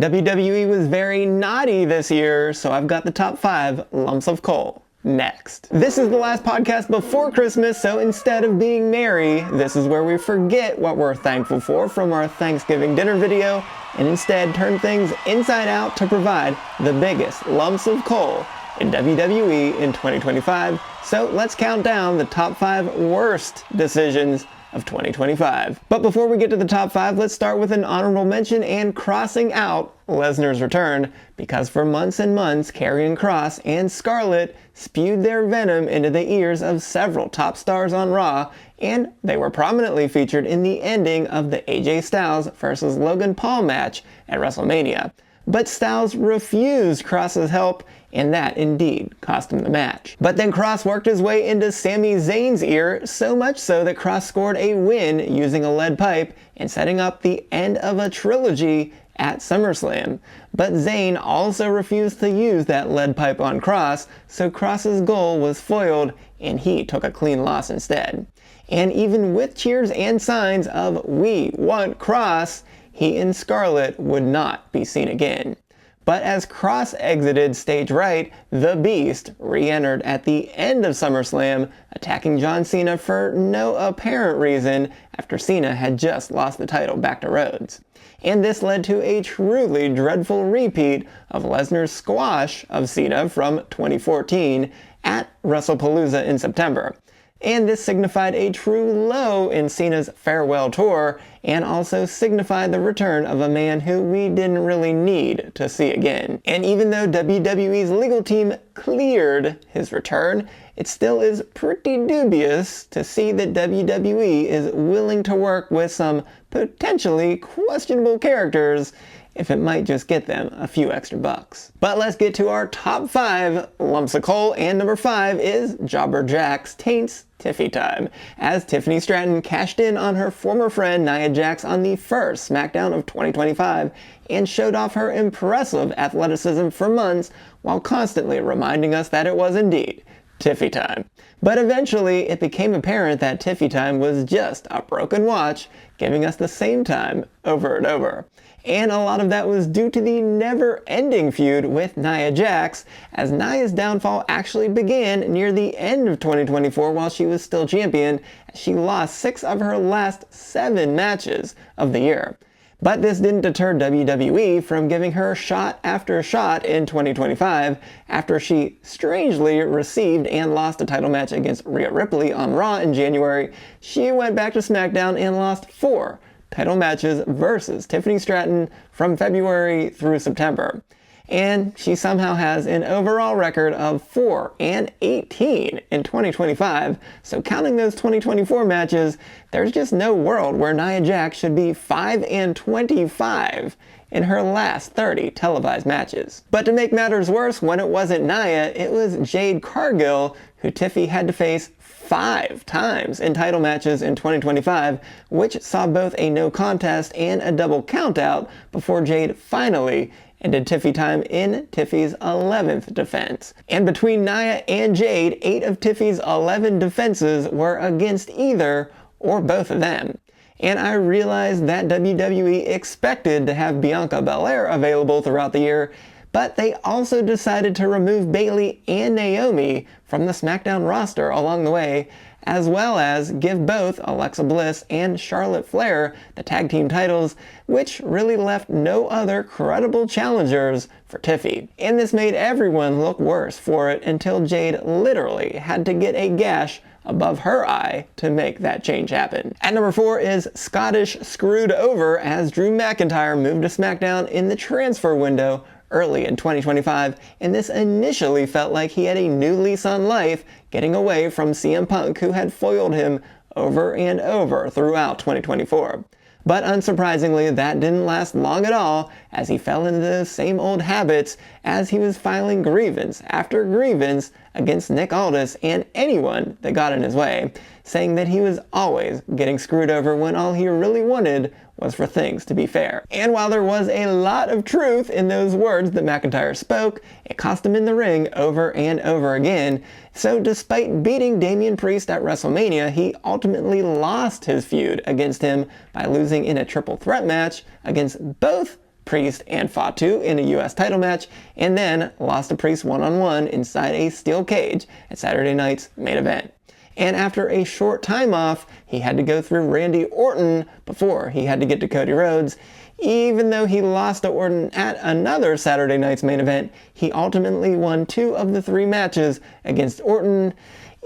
WWE was very naughty this year, so I've got the top 5 lumps of coal next. This is the last podcast before Christmas, so instead of being merry, this is where we forget what we're thankful for from our Thanksgiving dinner video and instead turn things inside out to provide the biggest lumps of coal in WWE in 2025. So let's count down the top 5 worst decisions of 2025. But before we get to the top 5, let's start with an honorable mention and crossing out Lesnar's return, because for months and months, Karrion Kross and Scarlett spewed their venom into the ears of several top stars on Raw, and they were prominently featured in the ending of the AJ Styles vs. Logan Paul match at WrestleMania. But Styles refused Kross's help, and that indeed cost him the match. But then Kross worked his way into Sami Zayn's ear, so much so that Kross scored a win using a lead pipe and setting up the end of a trilogy at SummerSlam. But Zayn also refused to use that lead pipe on Kross, so Kross's goal was foiled and he took a clean loss instead. And even with cheers and signs of "We want Kross," he and Scarlett would not be seen again. But as Kross exited stage right, the Beast re-entered at the end of SummerSlam, attacking John Cena for no apparent reason after Cena had just lost the title back to Rhodes. And this led to a truly dreadful repeat of Lesnar's squash of Cena from 2014 at WrestlePalooza in September. And this signified a true low in Cena's farewell tour, and also signified the return of a man who we didn't really need to see again. And even though WWE's legal team cleared his return, it still is pretty dubious to see that WWE is willing to work with some potentially questionable characters if it might just get them a few extra bucks. But let's get to our top 5 lumps of coal, and number 5 is Jobber Jack's Taint's Tiffy time, as Tiffany Stratton cashed in on her former friend Nia Jax on the first SmackDown of 2025 and showed off her impressive athleticism for months while constantly reminding us that it was indeed Tiffy time. But eventually it became apparent that Tiffy time was just a broken watch, giving us the same time over and over. And a lot of that was due to the never-ending feud with Nia Jax, as Nia's downfall actually began near the end of 2024 while she was still champion, as she lost 6 of her last 7 matches of the year. But this didn't deter WWE from giving her shot after shot in 2025, after she strangely received and lost a title match against Rhea Ripley on Raw in January. She went back to SmackDown and lost 4 title matches versus Tiffany Stratton from February through September. And she somehow has an overall record of 4-18 in 2025, so counting those 2024 matches, there's just no world where Nia Jax should be 5-25 in her last 30 televised matches. But to make matters worse, when it wasn't Nia, it was Jade Cargill, who Tiffy had to face 5 times in title matches in 2025, which saw both a no contest and a double countout before Jade finally ended Tiffy time in Tiffy's 11th defense. And between Nia and Jade, 8 of Tiffy's 11 defenses were against either or both of them. And I realized that WWE expected to have Bianca Belair available throughout the year, but they also decided to remove Bayley and Naomi from the SmackDown roster along the way, as well as give both Alexa Bliss and Charlotte Flair the tag team titles, which really left no other credible challengers for Tiffy. And this made everyone look worse for it until Jade literally had to get a gash above her eye to make that change happen. At number 4 is Scottish Screwed Over, as Drew McIntyre moved to SmackDown in the transfer window early in 2025, and this initially felt like he had a new lease on life, getting away from CM Punk, who had foiled him over and over throughout 2024. But unsurprisingly, that didn't last long at all, as he fell into the same old habits as he was filing grievance after grievance against Nick Aldis and anyone that got in his way, saying that he was always getting screwed over when all he really wanted was for things to be fair. And while there was a lot of truth in those words that McIntyre spoke, it cost him in the ring over and over again. So despite beating Damian Priest at WrestleMania, he ultimately lost his feud against him by losing in a triple threat match against both Priest and Fatu in a US title match, and then lost to Priest one-on-one inside a steel cage at Saturday night's main event. And after a short time off, he had to go through Randy Orton before he had to get to Cody Rhodes. Even though he lost to Orton at another Saturday night's main event, he ultimately won 2 of the 3 matches against Orton,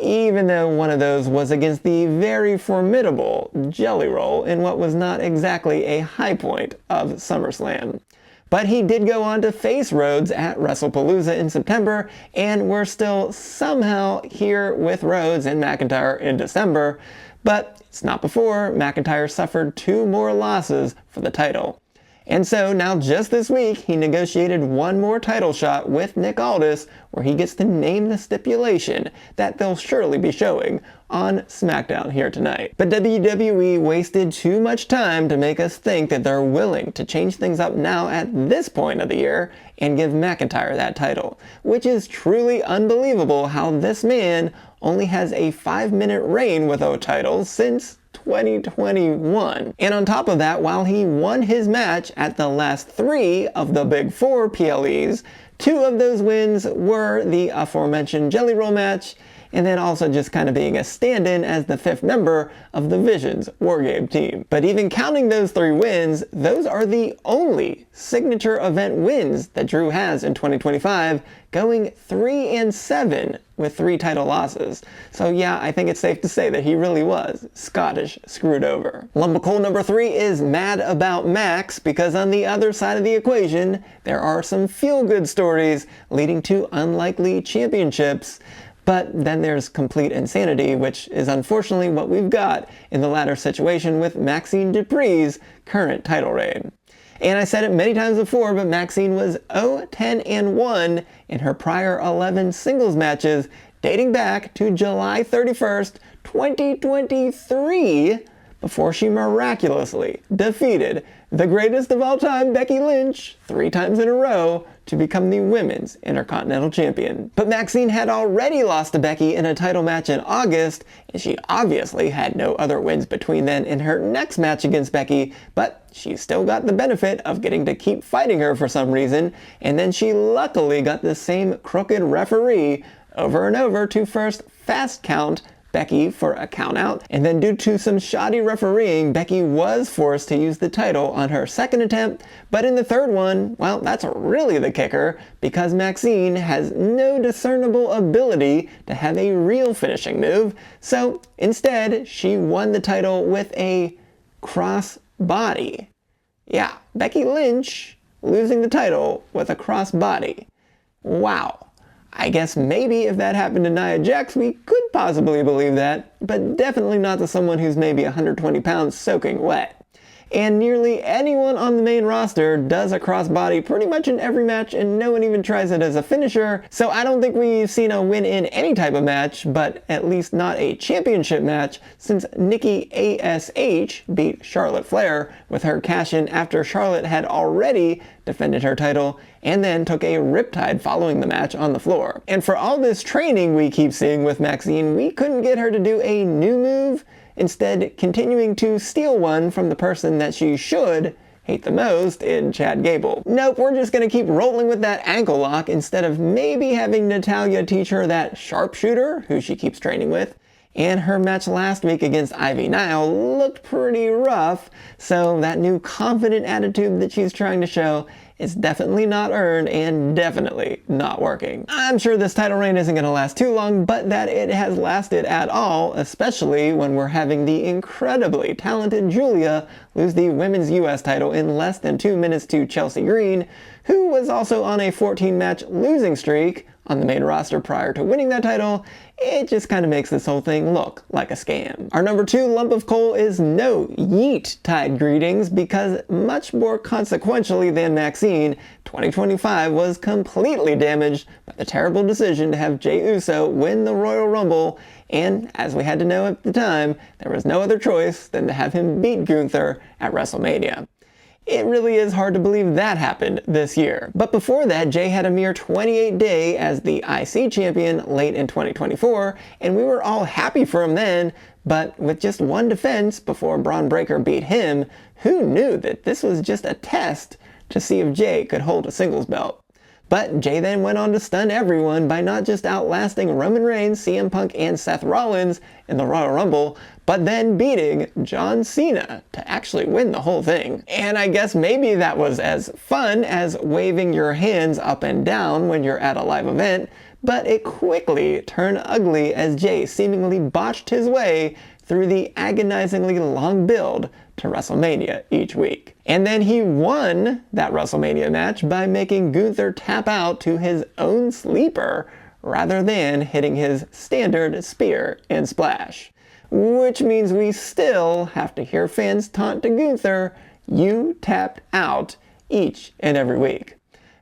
even though one of those was against the very formidable Jelly Roll in what was not exactly a high point of SummerSlam. But he did go on to face Rhodes at WrestlePalooza in September, and we're still somehow here with Rhodes and McIntyre in December, but it's not before McIntyre suffered 2 more losses for the title. And so now just this week, he negotiated one more title shot with Nick Aldis, where he gets to name the stipulation that they'll surely be showing on SmackDown here tonight. But WWE wasted too much time to make us think that they're willing to change things up now at this point of the year and give McIntyre that title, which is truly unbelievable how this man only has a 5-minute reign with those titles since 2021. And on top of that, while he won his match at the last 3 of the Big 4 PLEs, 2 of those wins were the aforementioned Jelly Roll match, and then also just kind of being a stand-in as the 5th member of the Vision's War Game team. But even counting those 3 wins, those are the only signature event wins that Drew has in 2025, going 3-7 with 3 title losses. So yeah, I think it's safe to say that he really was Scottish screwed over. Lump of coal number 3 is mad about Max, because on the other side of the equation, there are some feel-good stories leading to unlikely championships. But then there's complete insanity, which is unfortunately what we've got in the latter situation with Maxine Dupri's current title reign. And I said it many times before, but Maxine was 0-10-1 in her prior 11 singles matches dating back to July 31st, 2023, before she miraculously defeated the greatest of all time, Becky Lynch, 3 times in a row to become the Women's Intercontinental Champion. But Maxine had already lost to Becky in a title match in August, and she obviously had no other wins between then and her next match against Becky, but she still got the benefit of getting to keep fighting her for some reason, and then she luckily got the same crooked referee over and over to first fast count Becky for a count out, and then due to some shoddy refereeing, Becky was forced to use the title on her second attempt, but in the third one, well, that's really the kicker, because Maxine has no discernible ability to have a real finishing move, so instead, she won the title with a cross body. Yeah, Becky Lynch losing the title with a cross body. Wow. I guess maybe if that happened to Nia Jax, we could possibly believe that, but definitely not to someone who's maybe 120 pounds soaking wet. And nearly anyone on the main roster does a crossbody pretty much in every match, and no one even tries it as a finisher, so I don't think we've seen a win in any type of match, but at least not a championship match, since Nikki ASH beat Charlotte Flair with her cash-in after Charlotte had already defended her title, and then took a riptide following the match on the floor. And for all this training we keep seeing with Maxine, we couldn't get her to do a new move, instead continuing to steal one from the person that she should hate the most in Chad Gable. Nope, we're just gonna keep rolling with that ankle lock instead of maybe having Natalya teach her that sharpshooter, who she keeps training with. And her match last week against Ivy Nile looked pretty rough, so that new confident attitude that she's trying to show is definitely not earned and definitely not working. I'm sure this title reign isn't going to last too long, but that it has lasted at all, especially when we're having the incredibly talented Julia lose the Women's US title in less than 2 minutes to Chelsea Green, who was also on a 14-match losing streak on the main roster prior to winning that title. It just kind of makes this whole thing look like a scam. Our number 2 lump of coal is no Yeet-tide greetings, because much more consequentially than Maxine, 2025 was completely damaged by the terrible decision to have Jey Uso win the Royal Rumble, and as we had to know at the time, there was no other choice than to have him beat Gunther at WrestleMania. It really is hard to believe that happened this year. But before that, Jey had a mere 28-day as the IC champion late in 2024, and we were all happy for him then, but with just one defense before Braun Breaker beat him, who knew that this was just a test to to see if Jay could hold a singles belt. But Jay then went on to stun everyone by not just outlasting Roman Reigns, CM Punk, and Seth Rollins in the Royal Rumble, but then beating John Cena to actually win the whole thing. And I guess maybe that was as fun as waving your hands up and down when you're at a live event, but it quickly turned ugly as Jay seemingly botched his way through the agonizingly long build to WrestleMania each week. And then he won that WrestleMania match by making Gunther tap out to his own sleeper rather than hitting his standard spear and splash. Which means we still have to hear fans taunt to Gunther, "You tapped out," each and every week.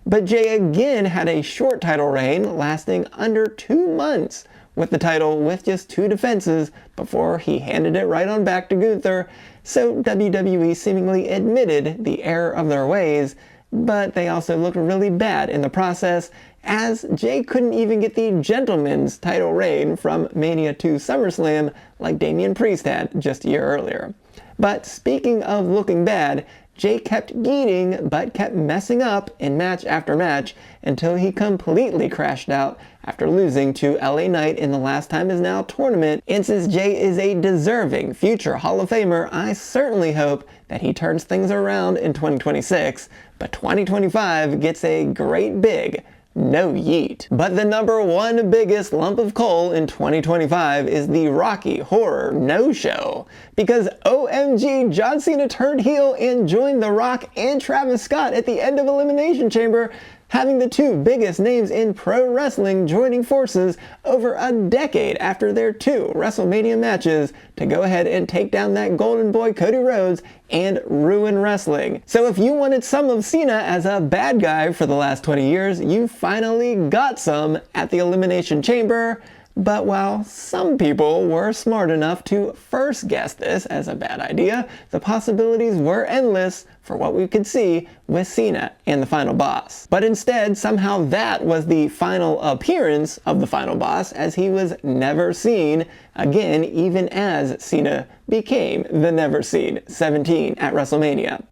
But Jay again had a short title reign lasting under 2 months with the title with just 2 defenses before he handed it right on back to Gunther, so WWE seemingly admitted the error of their ways, but they also looked really bad in the process as Jay couldn't even get the gentleman's title reign from Mania to SummerSlam like Damian Priest had just a year earlier. But speaking of looking bad, Jay kept geeting but kept messing up in match after match until he completely crashed out after losing to LA Knight in the Last Time Is Now tournament. And since Jay is a deserving future Hall of Famer, I certainly hope that he turns things around in 2026, but 2025 gets a great big no yeet. But the number one biggest lump of coal in 2025 is the Rocky Horror No-Show. Because OMG, John Cena turned heel and joined The Rock and Travis Scott at the end of Elimination Chamber, having the 2 biggest names in pro wrestling joining forces over a decade after their 2 WrestleMania matches to go ahead and take down that golden boy Cody Rhodes and ruin wrestling. So if you wanted some of Cena as a bad guy for the last 20 years, you finally got some at the Elimination Chamber. But while some people were smart enough to first guess this as a bad idea, the possibilities were endless for what we could see with Cena and the Final Boss. But instead, somehow that was the final appearance of the Final Boss, as he was never seen again, even as Cena became the never seen 17 at WrestleMania.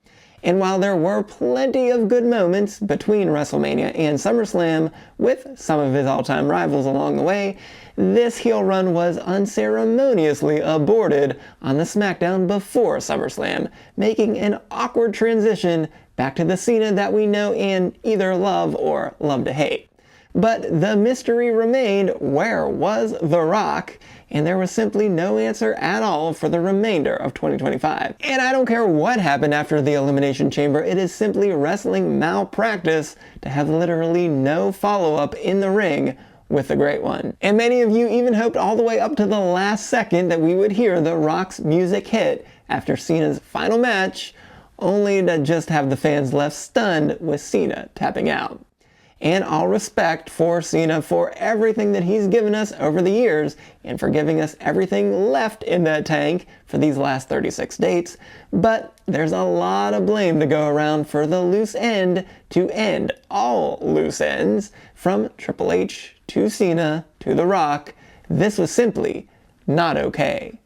And while there were plenty of good moments between WrestleMania and SummerSlam with some of his all-time rivals along the way, this heel run was unceremoniously aborted on the SmackDown before SummerSlam, making an awkward transition back to the Cena that we know and either love or love to hate. But the mystery remained, where was The Rock? And there was simply no answer at all for the remainder of 2025. And I don't care what happened after the Elimination Chamber, it is simply wrestling malpractice to have literally no follow-up in the ring with the Great One. And many of you even hoped all the way up to the last second that we would hear The Rock's music hit after Cena's final match, only to just have the fans left stunned with Cena tapping out. And all respect for Cena for everything that he's given us over the years and for giving us everything left in that tank for these last 36 dates, but there's a lot of blame to go around for the loose end to end all loose ends, from Triple H to Cena to The Rock. This was simply not okay.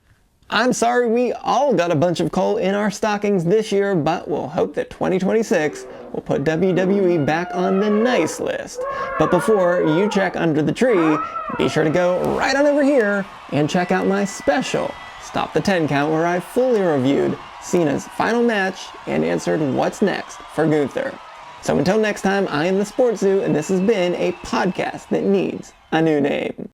I'm sorry we all got a bunch of coal in our stockings this year, but we'll hope that 2026 will put WWE back on the nice list. But before you check under the tree, be sure to go right on over here and check out my special Stop the 10 Count, where I fully reviewed Cena's final match and answered what's next for Gunther. So until next time, I am the SportsZu, and this has been a podcast that needs a new name.